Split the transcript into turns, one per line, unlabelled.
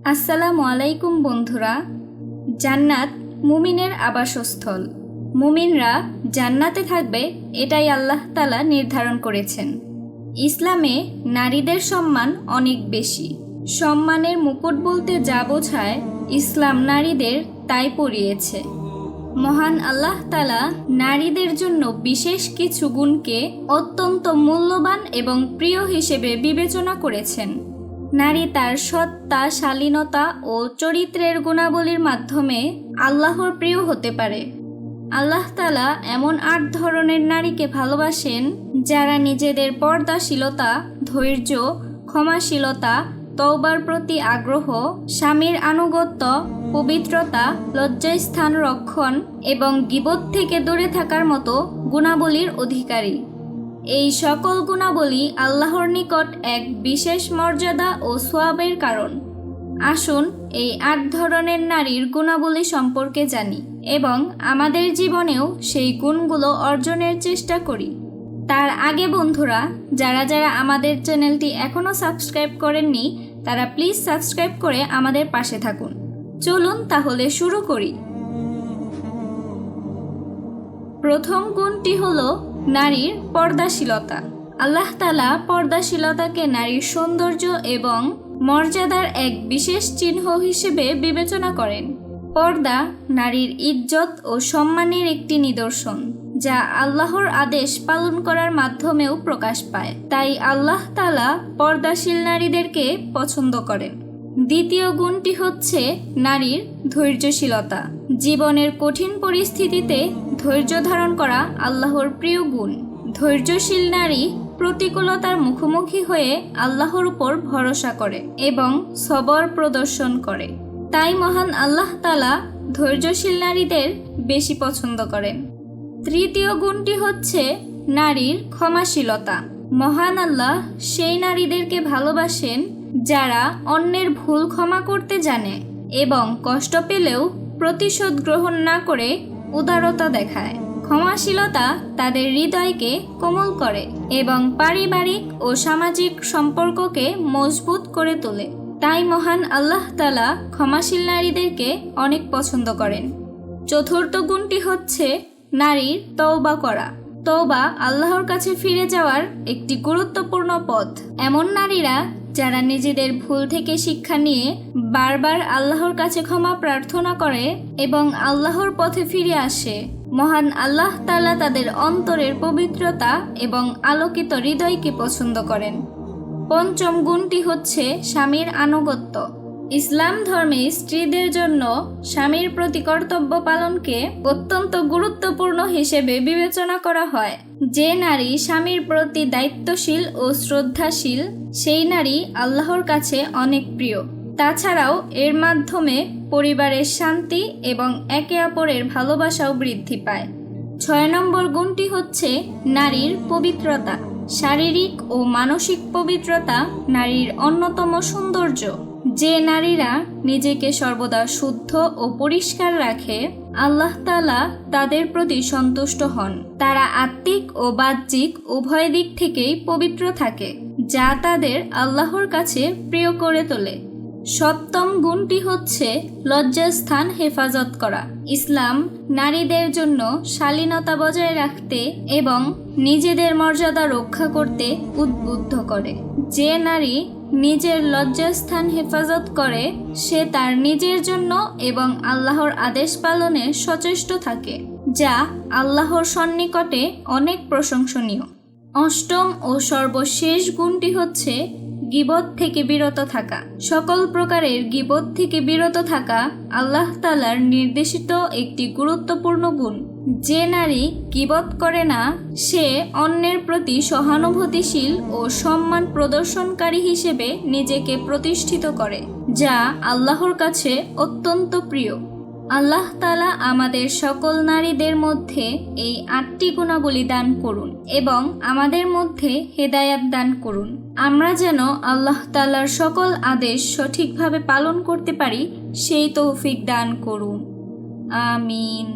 আসসালামু আলাইকুম বন্ধুরা। জান্নাত মুমিনের আবাসস্থল। মুমিনরা জান্নাতে থাকবে এটাই আল্লাহ তাআলা নির্ধারণ করেছেন। ইসলামে নারীদের সম্মান অনেক বেশি। সম্মানের মুকুট বলতে যা বোঝায় ইসলাম নারীদের তাই পরিয়েছে। মহান আল্লাহ তাআলা নারীদের জন্য বিশেষ কিছু গুণকে অত্যন্ত মূল্যবান এবং প্রিয় হিসেবে বিবেচনা করেছেন। নারী তার সত্তা, শালীনতা ও চরিত্রের গুণাবলীর মাধ্যমে আল্লাহর প্রিয় হতে পারে। আল্লাহ তাআলা এমন ৮ ধরনের নারীকে ভালোবাসেন যারা নিজেদের পর্দাশীলতা, ধৈর্য, ক্ষমাশীলতা, তওবার প্রতি আগ্রহ, স্বামীর আনুগত্য, পবিত্রতা, লজ্জাস্থান রক্ষণ এবং গীবত থেকে দূরে থাকার মতো গুণাবলীর অধিকারী। এই সকল গুণাবলী আল্লাহর নিকট এক বিশেষ মর্যাদা ও সওয়াবের কারণ। আসুন এই ৮ ধরনের নারীর গুণাবলী সম্পর্কে জানি এবং আমাদের জীবনেও সেই গুণগুলো অর্জনের চেষ্টা করি। তার আগে বন্ধুরা, যারা আমাদের চ্যানেলটি এখনও সাবস্ক্রাইব করেননি তারা প্লিজ সাবস্ক্রাইব করে আমাদের পাশে থাকুন। চলুন তাহলে শুরু করি। প্রথম গুণটি হলো নারীর পর্দাশীলতা। আল্লাহ তাআলা পর্দাশীলতাকে নারীর সৌন্দর্য এবং মর্যাদার এক বিশেষ চিহ্ন হিসেবে বিবেচনা করেন। পর্দা নারীর ইজ্জত ও সম্মানের একটি নিদর্শন, যা আল্লাহর আদেশ পালন করার মাধ্যমেও প্রকাশ পায়। তাই আল্লাহ তাআলা পর্দাশীল নারীদেরকে পছন্দ করেন। দ্বিতীয় গুণটি হচ্ছে নারীর ধৈর্যশীলতা। জীবনের কঠিন পরিস্থিতিতে ধৈর্য ধারণ করা আল্লাহর প্রিয় গুণ। ধৈর্যশীল নারী প্রতিকূলতার মুখোমুখি হয়ে আল্লাহর উপর ভরসা করে এবং সবর প্রদর্শন করে। তাই মহান আল্লাহ তাআলা ধৈর্যশীল নারীদের বেশি পছন্দ করেন। তৃতীয় গুণটি হচ্ছে নারীর ক্ষমাশীলতা। মহান আল্লাহ সেই নারীদেরকে ভালোবাসেন যারা অন্যের ভুল ক্ষমা করতে জানে এবং কষ্ট পেলেও প্রতিশোধ গ্রহণ না করে উদারতা দেখায়। ক্ষমাশীলতা তাদের হৃদয়কে কোমল করে এবং পারিবারিক ও সামাজিক সম্পর্ককে মজবুত করে তোলে। তাই মহান আল্লাহ তাআলা ক্ষমাশীল নারীদেরকে অনেক পছন্দ করেন। চতুর্থ গুণটি হচ্ছে নারীর তওবা করা। তওবা আল্লাহর কাছে ফিরে যাওয়ার একটি গুরুত্বপূর্ণ পথ। এমন নারীরা যারা নিজেদের ভুল থেকে শিক্ষা নিয়ে বারবার আল্লাহর কাছে ক্ষমা প্রার্থনা করে এবং আল্লাহর পথে ফিরে আসে, মহান আল্লাহ তাআলা তাদের অন্তরের পবিত্রতা এবং আলোকিত হৃদয়কে পছন্দ করেন। পঞ্চম গুণটি হচ্ছে স্বামীর আনুগত্য। ইসলাম ধর্মে স্ত্রীদের জন্য স্বামীর প্রতি কর্তব্য পালনকে অত্যন্ত গুরুত্বপূর্ণ হিসেবে বিবেচনা করা হয়। যে নারী স্বামীর প্রতি দায়িত্বশীল ও শ্রদ্ধাশীল, সেই নারী আল্লাহর কাছে অনেক প্রিয়। তাছাড়াও এর মাধ্যমে পরিবারের শান্তি এবং একে অপরের ভালোবাসাও বৃদ্ধি পায়। ৬ নম্বর গুণটি হচ্ছে নারীর পবিত্রতা। শারীরিক ও মানসিক পবিত্রতা নারীর অন্যতম সৌন্দর্য। যে নারীরা নিজেকে সর্বদা শুদ্ধ ও পরিষ্কার রাখে, আল্লাহ তাআলা তাদের প্রতি সন্তুষ্ট হন। তারা আত্মিক ও বাহ্যিক উভয় দিক থেকেই পবিত্র থাকে, যা তাদের আল্লাহর কাছে প্রিয় করে তোলে। সপ্তম গুণটি হচ্ছে লজ্জাস্থান হেফাজত করা। ইসলাম নারীদের জন্য শালীনতা বজায় রাখতে এবং নিজেদের মর্যাদা রক্ষা করতে উদ্বুদ্ধ করে। যে নারী নিজের লজ্জাস্থান হেফাজত করে, সে তার নিজের জন্য এবং আল্লাহর আদেশ পালনে সচেষ্ট থাকে, যা আল্লাহর সন্নিকটে অনেক প্রশংসনীয়। অষ্টম ও সর্বশেষ গুণটি হচ্ছে গীবত থেকে বিরত থাকা। সকল প্রকারের গীবত থেকে বিরত থাকা আল্লাহ তাআলার নির্দেশিত একটি গুরুত্বপূর্ণ গুণ। যে নারী গীবত করে না, সে অন্যের প্রতি সহানুভূতিশীল ও সম্মান প্রদর্শনকারী হিসেবে নিজেকে প্রতিষ্ঠিত করে, যা আল্লাহর কাছে অত্যন্ত প্রিয়। আল্লাহ তাআলা আমাদের সকল নারীদের মধ্যে এই ৮টি গুণাবলী দান করুন এবং আমাদের মধ্যে হেদায়াত দান করুন। আমরা যেন আল্লাহ তাআলার সকল আদেশ সঠিকভাবে পালন করতে পারি, সেই তৌফিক দান করুন। আমিন।